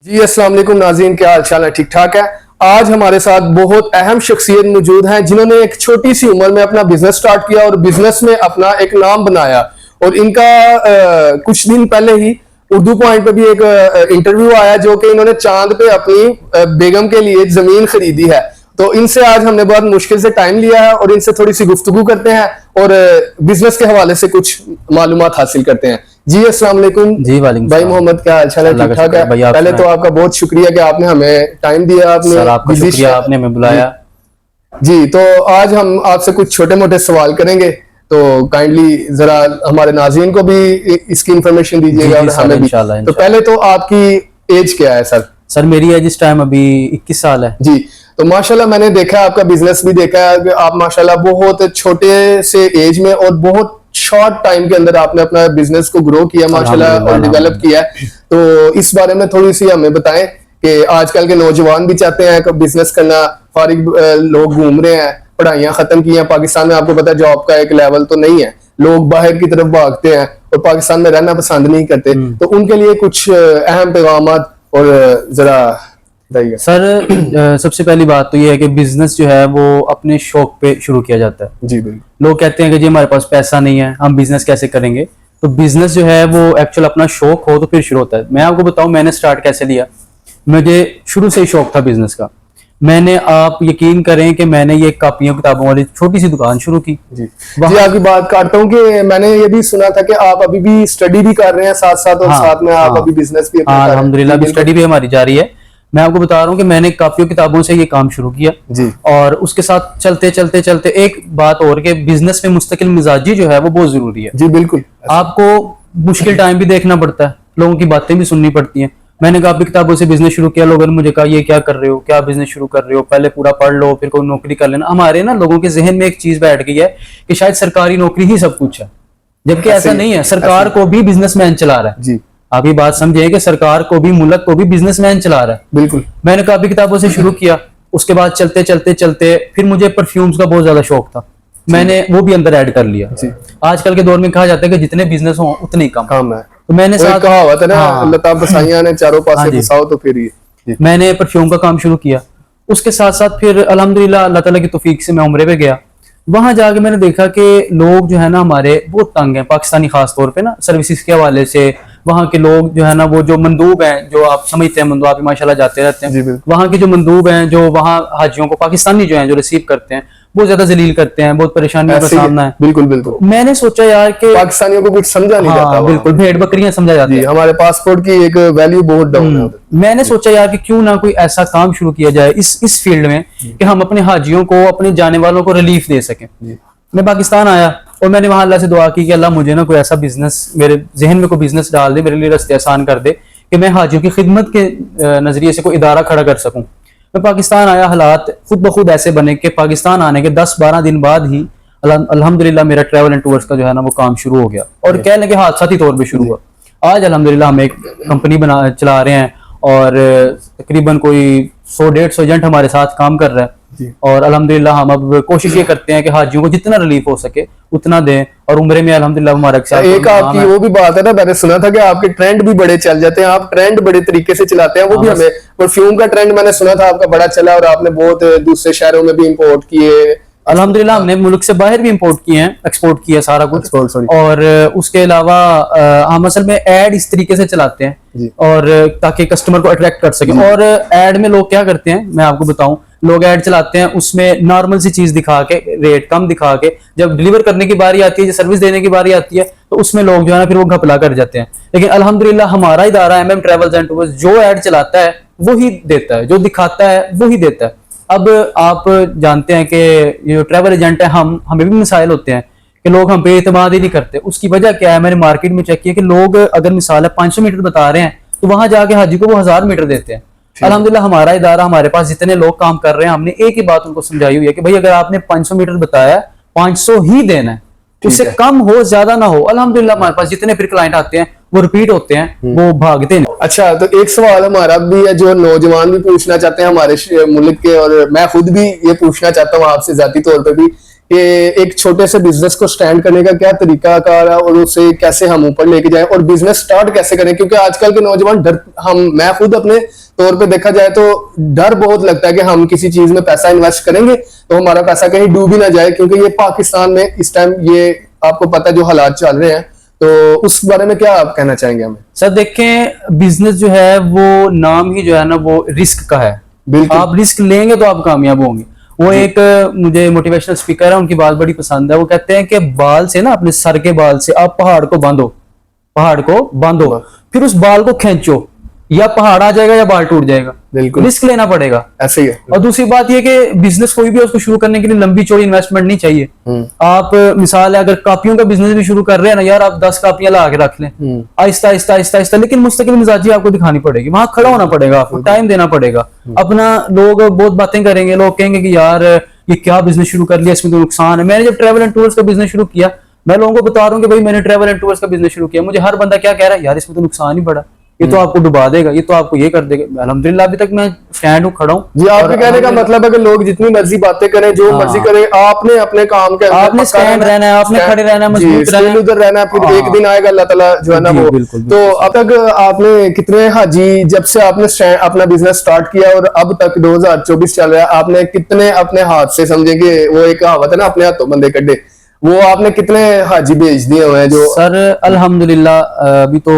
जी अस्सलाम वालेकुम नाज़रीन, क्या हाल चाल है? ठीक ठाक है। आज हमारे साथ बहुत अहम शख्सियत मौजूद हैं जिन्होंने एक छोटी सी उम्र में अपना बिजनेस स्टार्ट किया और बिजनेस में अपना एक नाम बनाया। और इनका कुछ दिन पहले ही उर्दू पॉइंट पे भी एक इंटरव्यू आया जो कि इन्होंने चांद पे अपनी बेगम के लिए जमीन खरीदी है। तो इनसे आज हमने बहुत मुश्किल से टाइम लिया है और इनसे थोड़ी सी गुफ्तगू करते हैं और बिजनेस के हवाले से कुछ मालूमात हासिल करते हैं। जी अस्सलाम वालेकुम। जी वालेकुम भाई मोहम्मद, क्या हाल चाल है? ठीक ठाक है। पहले तो आपका बहुत शुक्रिया कि आपने हमें टाइम दिया। आपका शुक्रिया, आपने हमें बुलाया। जी, तो आज हम आपसे कुछ छोटे मोटे सवाल करेंगे, तो काइंडली जरा हमारे नाज़रीन को भी इसकी इंफॉर्मेशन दीजिएगा और हमें भी। तो पहले तो आपकी एज क्या है सर? सर मेरी एज इस टाइम अभी 21 साल है। जी, तो माशाल्लाह मैंने देखा आपका बिजनेस भी देखा है कि आप माशाल्लाह बहुत छोटे से एज में और बहुत शॉर्ट टाइम के अंदर आपने अपना बिजनेस को ग्रो किया माशाल्लाह और डेवलप किया है। तो इस बारे में थोड़ी सी हमें बताएं कि आजकल के नौजवान भी चाहते हैं कि बिजनेस करना, फारिग लोग घूम रहे हैं, पढ़ाइयां खत्म की हैं। पाकिस्तान में आपको पता है जॉब का एक लेवल तो नहीं है, लोग बाहर की तरफ भागते हैं और पाकिस्तान में रहना पसंद नहीं करते। तो उनके लिए कुछ अहम पैगामात और जरा सर सबसे पहली बात तो ये है कि बिजनेस जो है वो अपने शौक पे शुरू किया जाता है। जी बिल्कुल। लोग कहते हैं कि जी हमारे पास पैसा नहीं है, हम बिजनेस कैसे करेंगे। तो बिजनेस जो है वो एक्चुअल अपना शौक हो तो फिर शुरू होता है। मैं आपको बताऊं मैंने स्टार्ट कैसे लिया। मुझे शुरू से ही शौक था बिजनेस का। मैंने, आप यकीन करें कि मैंने ये कापियों किताबों वाली छोटी सी दुकान शुरू की। जी आपकी बात काटता हूँ कि मैंने ये भी सुना था कि आप अभी भी स्टडी भी कर रहे हैं साथ साथ और साथ में आप अभी बिजनेस भी। अल्हम्दुलिल्लाह स्टडी भी हमारी जारी है। मैं आपको बता रहा हूँ कि मैंने कापियों किताबों से ये काम शुरू किया जी। और उसके साथ चलते चलते चलते एक बात और कि बिजनेस में मुस्तकिल मिजाजी जो है वो बहुत जरूरी है। जी बिल्कुल। आपको मुश्किल टाइम भी देखना पड़ता है, लोगों की बातें भी सुननी पड़ती हैं। मैंने कापी किताबों से बिजनेस शुरू किया। लोगों ने मुझे कहा ये क्या कर रहे हो, क्या बिजनेस शुरू कर रहे हो, पहले पूरा पढ़ लो फिर कोई नौकरी कर लेना। हमारे ना लोगों के जहन में एक चीज बैठ गई है कि शायद सरकारी नौकरी ही सब कुछ है, जबकि ऐसा नहीं है। सरकार को भी बिजनेसमैन चला रहा है। जी, आप ये बात समझिए कि सरकार को भी, मुल्क को भी बिजनेसमैन चला रहा है। बिल्कुल। मैंने कापी किताबों से शुरू किया। उसके बाद चलते चलते चलते फिर मुझे परफ्यूम्स का बहुत ज्यादा शौक था, मैंने वो भी अंदर ऐड कर लिया। आजकल के दौर में कहा जाता है कि जितने बिजनेस हो उतने ही कम है। तो मैंने साथ कहा हुआ था ना, लता बसाइयां ने चारों पासे बसाओ, तो फिर ये मैंने परफ्यूम का काम शुरू किया। उसके साथ साथ फिर अल्हम्दुलिल्लाह अल्लाह ताला की तौफीक से मैं उम्रे पे गया। वहां जाके मैंने देखा कि लोग जो है ना हमारे बहुत तंग हैं, पाकिस्तानी खास तौर पे ना सर्विसेज के हवाले से। वहाँ के लोग जो है ना, वो जो मंदूब हैं, जो आप समझते हैं मंदूब, आप माशाल्लाह जाते रहते हैं, वहाँ के जो मंदूब हैं, जो वहाँ हाजियों को, पाकिस्तानी जो हैं जो रिसीव करते हैं, बहुत ज्यादा जलील करते हैं, बहुत परेशानियों का सामना है। बिल्कुल बिल्कुल। मैंने सोचा यार कि पाकिस्तानियों को कुछ समझा नहीं जाता। बिल्कुल, भेड़ बकरियां समझा जाती है। हमारे पासपोर्ट की एक वैल्यू बहुत डाउन है। मैंने सोचा यार कि क्यों ना कोई ऐसा काम शुरू किया जाए इस फील्ड में कि हम अपने हाजियों को, अपने जाने वालों को रिलीफ दे सकें। मैं पाकिस्तान आया और मैंने वहां अल्लाह से दुआ की कि अल्लाह मुझे ना कोई ऐसा बिजनेस, मेरे जहन में कोई बिजनेस डाल दे, मेरे लिए रास्ते आसान कर दे कि मैं हाजियों की खिदमत के नजरिए से कोई इदारा खड़ा कर सकूं। मैं पाकिस्तान आया, हालात खुद ब खुद ऐसे बने कि पाकिस्तान आने के 10-12 दिन बाद ही अल्हम्दुलिल्लाह मेरा ट्रैवल एंड टूर्स का जो है ना वो काम शुरू हो गया। और कह लें कि हादसाती तौर पर शुरू हुआ। आज अल्हम्दुलिल्लाह हम एक कंपनी चला रहे हैं और तकरीबन कोई 100-150 एजेंट हमारे साथ काम कर रहा है। और अल्हम्दुलिल्लाह हम अब कोशिश ये करते हैं कि हाजियों को जितना रिलीफ हो सके उतना दें। और उम्रे में अल्हम्दुलिल्लाह हमारा एक आपकी वो भी बात है ना, मैंने सुना था कि आपके ट्रेंड भी बड़े चल जाते हैं, आप ट्रेंड बड़े तरीके से चलाते हैं। वो भी हमें परफ्यूम का ट्रेंड मैंने सुना था आपका बड़ा चला और आपने बहुत दूसरे शहरों में भी इंपोर्ट किए। अल्हम्दुलिल्लाह हमने मुल्क से बाहर भी इंपोर्ट किए हैं, एक्सपोर्ट किया सारा कुछ। और उसके अलावा हम असल में ऐड इस तरीके से चलाते हैं और ताकि कस्टमर को अट्रैक्ट कर सके। और ऐड में लोग क्या करते हैं मैं आपको बताऊं, लोग ऐड चलाते हैं, उसमें नॉर्मल सी चीज दिखा के, रेट कम दिखा के, जब डिलीवर करने की बारी आती है, सर्विस देने की बारी आती है, तो उसमें लोग जो है ना फिर वो घपला कर जाते हैं। लेकिन अल्हम्दुलिल्लाह हमारा इदारा MM ट्रैवल्स एंड टूर्स जो ऐड चलाता है वो ही देता है, जो दिखाता है वो ही देता है। अब आप जानते हैं कि ये ट्रैवल एजेंट है, हमें भी मिसाइल होते हैं कि लोग हम पे एतमाद ही नहीं करते। उसकी वजह क्या है, मैंने मार्केट में चेक किया कि लोग अगर मिसाल है 500 मीटर बता रहे हैं तो वहां जाके हाजी को वो 1000 मीटर देते हैं। अल्हम्दुलिल्लाह हमारा इदारा, हमारे पास जितने लोग काम कर रहे हैं, हमने एक ही बात उनको समझाई हुई है कि भाई अगर आपने 500 मीटर बताया 500 ही देना है, उससे कम हो ज्यादा ना हो। अल्हम्दुलिल्लाह हमारे पास जितने फिर क्लाइंट आते हैं वो रिपीट होते हैं, वो भागते नहीं। अच्छा, तो एक सवाल हमारा भी है जो नौजवान भी पूछना चाहते हैं हमारे मुल्क के, और मैं खुद भी ये पूछना चाहता हूँ आपसे जाती तौर पे भी कि एक छोटे से बिजनेस को स्टैंड करने का क्या तरीका कार है और उसे कैसे हम ऊपर लेके जाएं और बिजनेस स्टार्ट कैसे करें, क्योंकि आजकल के नौजवान मैं खुद अपने तौर पे देखा जाए तो डर बहुत लगता है कि हम किसी चीज में पैसा इन्वेस्ट करेंगे तो हमारा पैसा कहीं डूब ही ना जाए, क्योंकि ये पाकिस्तान में इस टाइम ये आपको पता है जो हालात चल रहे हैं। तो उस बारे में क्या आप कहना चाहेंगे हमें? सर देखें, बिजनेस जो है वो नाम ही जो है ना वो रिस्क का है। बिल्कुल। आप रिस्क लेंगे तो आप कामयाब होंगे। वो एक मुझे मोटिवेशनल स्पीकर है, उनकी बात बड़ी पसंद है। वो कहते हैं कि बाल से ना, अपने सर के बाल से आप पहाड़ को बांधो, फिर उस बाल को खींचो, या पहाड़ आ जाएगा या बाल टूट जाएगा। बिल्कुल। रिस्क लेना पड़ेगा। ऐसे ही है। और दूसरी बात यह कि बिजनेस कोई भी है उसको शुरू करने के लिए लंबी चौड़ी इन्वेस्टमेंट नहीं चाहिए। आप मिसाल है, अगर कापियों का बिजनेस भी शुरू कर रहे हैं ना यार, आप 10 कापियां ला के रख लें, आहिस्ता आहिस्ता आहिस्ता आहिस्ता, लेकिन मुस्तकिल मिजाजी आपको दिखानी पड़ेगी, वहां खड़ा होना पड़ेगा, आपको टाइम देना पड़ेगा अपना। लोग बहुत बातें करेंगे, लोग कहेंगे कि यार ये क्या बिजनेस शुरू कर लिया, इसमें तो नुकसान है। मैंने जब ट्रैवल एंड टूर्स का बिजनेस शुरू किया, मैं लोगों को बता रहा हूँ कि भाई मैंने ट्रैवल एंड टूर्स का बिजनेस शुरू किया, मुझे हर बंदा क्या कह रहा है, यार इसमें तो नुकसान ही बड़ा, ये तो आपको डुबा देगा, ये तो आपको ये कर देगा। अल्हम्दुलिल्लाह अभी तक मैं स्टैंड हूँ, खड़ा हूँ। जी, आपके कहने का मतलब है कि लोग जितनी मर्जी बातें करें, जो मर्जी करें, आपने अपने काम के अंदर आपने स्टैंड रहना है, आपने खड़े रहना है, मजबूत रहना है, उधर रहना है, फिर एक दिन आएगा अल्लाह ताला जो है ना वो। तो अब तक आपने कितने हाजी, जब से आपने अपना बिजनेस स्टार्ट किया और अब तक 2024 चल रहा है, आपने कितने अपने हाथ से, समझेंगे वो एक कहावत है ना, अपने हाथों बंदे कड्डे, वो आपने कितने हाजी भेज दिए हुए हैं? जो सर अल्हम्दुलिल्लाह अभी तो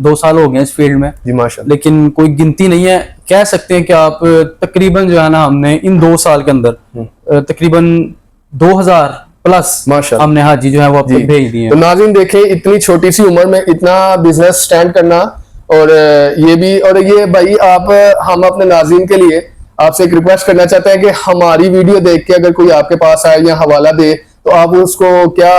2 साल हो गए इस फील्ड में जी, माशाल्लाह, लेकिन कोई गिनती नहीं है। कह सकते हैं कि आप तकरीबन जो है ना, हमने इन 2 साल के अंदर तकरीबन 2000 प्लस माशाल्लाह हमने हाजी जो है वो आपको भेज दिए। तो नाज़रीन देखें, इतनी छोटी सी उम्र में इतना बिजनेस स्टैंड करना, और ये भी, और ये भाई हम अपने नाज़रीन के लिए आपसे एक रिक्वेस्ट करना चाहते हैं कि हमारी वीडियो देख के अगर कोई आपके पास आए या हवाला दे, तो आप उसको क्या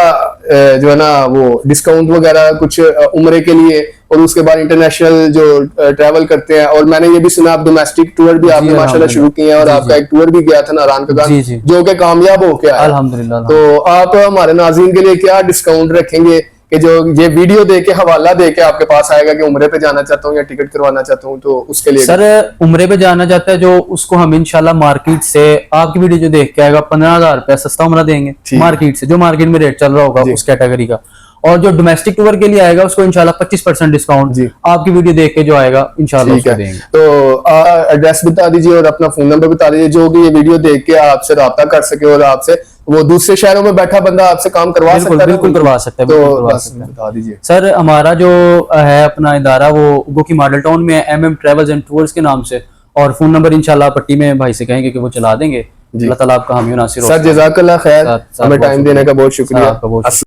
जो है ना वो डिस्काउंट वगैरह कुछ उम्रे के लिए, और उसके बाद इंटरनेशनल जो ट्रैवल करते हैं, और मैंने ये भी सुना आप डोमेस्टिक टूर भी आपने माशाल्लाह शुरू किए हैं, और आपका एक टूर भी गया था नारायण का जो कि कामयाब हो गया है अल्हम्दुलिल्लाह। तो आप हमारे नाज़रीन के लिए क्या डिस्काउंट रखेंगे कि जो ये वीडियो दे के, हवाला दे के आपके पास आएगा कि उम्रे पे जाना चाहता हूँ या टिकट करवाना चाहता हूँ, तो उसके लिए? सर उम्रे पे जाना चाहता है जो, उसको हम इंशाल्लाह मार्केट से, आपकी वीडियो जो देख के आएगा, 15,000 रुपया सस्ता उम्रा देंगे मार्केट से, जो मार्केट में रेट चल रहा होगा उस कैटेगरी का। और जो डोमेस्टिक टूर के लिए आएगा उसको इंशाल्लाह 25% डिस्काउंट आपकी वीडियो देख के जो आएगा इंशाल्लाह उसको देंगे। तो एड्रेस बता दीजिए और अपना फोन नंबर बता दीजिए, जो भी ये वीडियो देख के आपसे राब्ता कर सके, और आपसे वो दूसरे शहरों में बैठा बंदा आपसे काम करवा सकता है। बिल्कुल करवा सकता है। तो बता दीजिए सर। हमारा जो है अपना इदारा वो गोकी मॉडल टाउन में है, MM ट्रेवल्स एंड टूर्स के नाम से, और फोन नंबर इंशाल्लाह पट्टी में भाई से कहेंगे कि वो चला देंगे। अल्लाह ताला आपका हामी नासिर हो। सर जज़ाकल्लाह खैर, हमें टाइम देने का बहुत शुक्रिया।